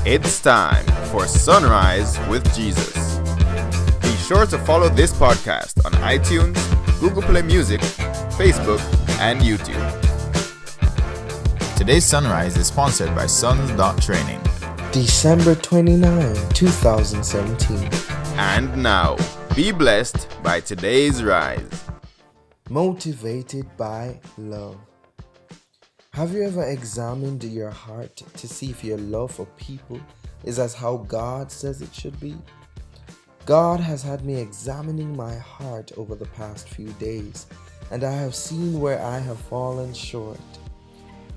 It's time for Sunrise with Jesus. Be sure to follow this podcast on iTunes, Google Play Music, Facebook, and YouTube. Today's Sunrise is sponsored by Sons.Training. December 29, 2017. And now, be blessed by today's rise. Motivated by love. Have you ever examined your heart to see if your love for people is as how God says it should be? God has had me examining my heart over the past few days, and I have seen where I have fallen short.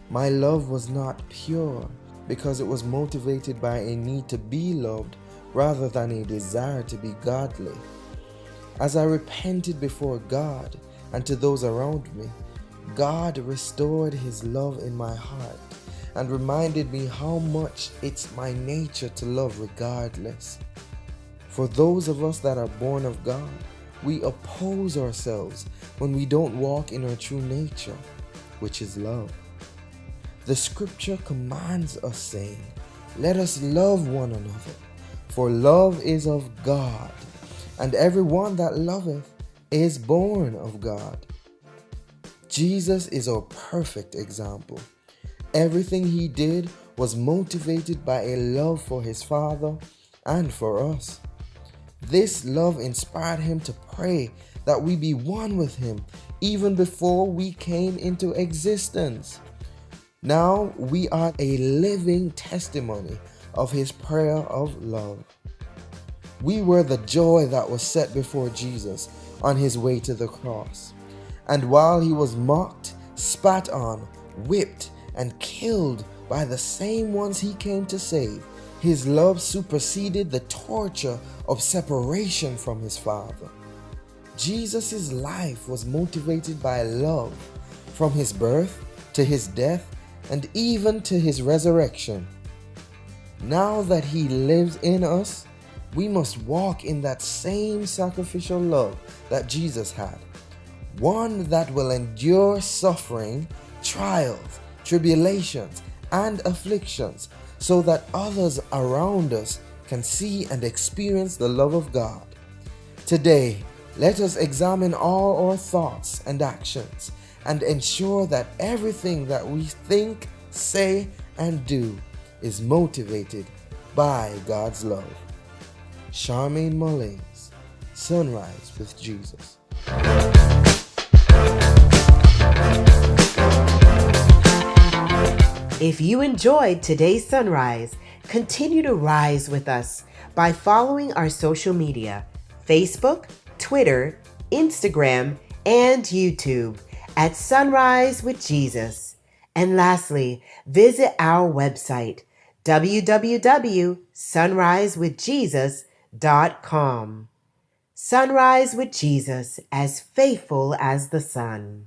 My love was not pure because it was motivated by a need to be loved rather than a desire to be godly. As I repented before God and to those around me, God restored His love in my heart and reminded me how much it's my nature to love regardless. For those of us that are born of God, we oppose ourselves when we don't walk in our true nature, which is love. The scripture commands us saying, "Let us love one another, for love is of God, and everyone that loveth is born of God." Jesus is our perfect example. Everything He did was motivated by a love for His Father and for us. This love inspired Him to pray that we be one with Him even before we came into existence. Now we are a living testimony of His prayer of love. We were the joy that was set before Jesus on His way to the cross. And while He was mocked, spat on, whipped, and killed by the same ones He came to save, His love superseded the torture of separation from His Father. Jesus' life was motivated by love, from His birth to His death and even to His resurrection. Now that He lives in us, we must walk in that same sacrificial love that Jesus had. One that will endure suffering, trials, tribulations, and afflictions, so that others around us can see and experience the love of God. Today, let us examine all our thoughts and actions and ensure that everything that we think, say, and do is motivated by God's love. Charmaine Mullings, Sunrise with Jesus. If you enjoyed today's Sunrise, continue to rise with us by following our social media, Facebook, Twitter, Instagram, and YouTube at Sunrise with Jesus. And lastly, visit our website, www.sunrisewithjesus.com. Sunrise with Jesus, as faithful as the sun.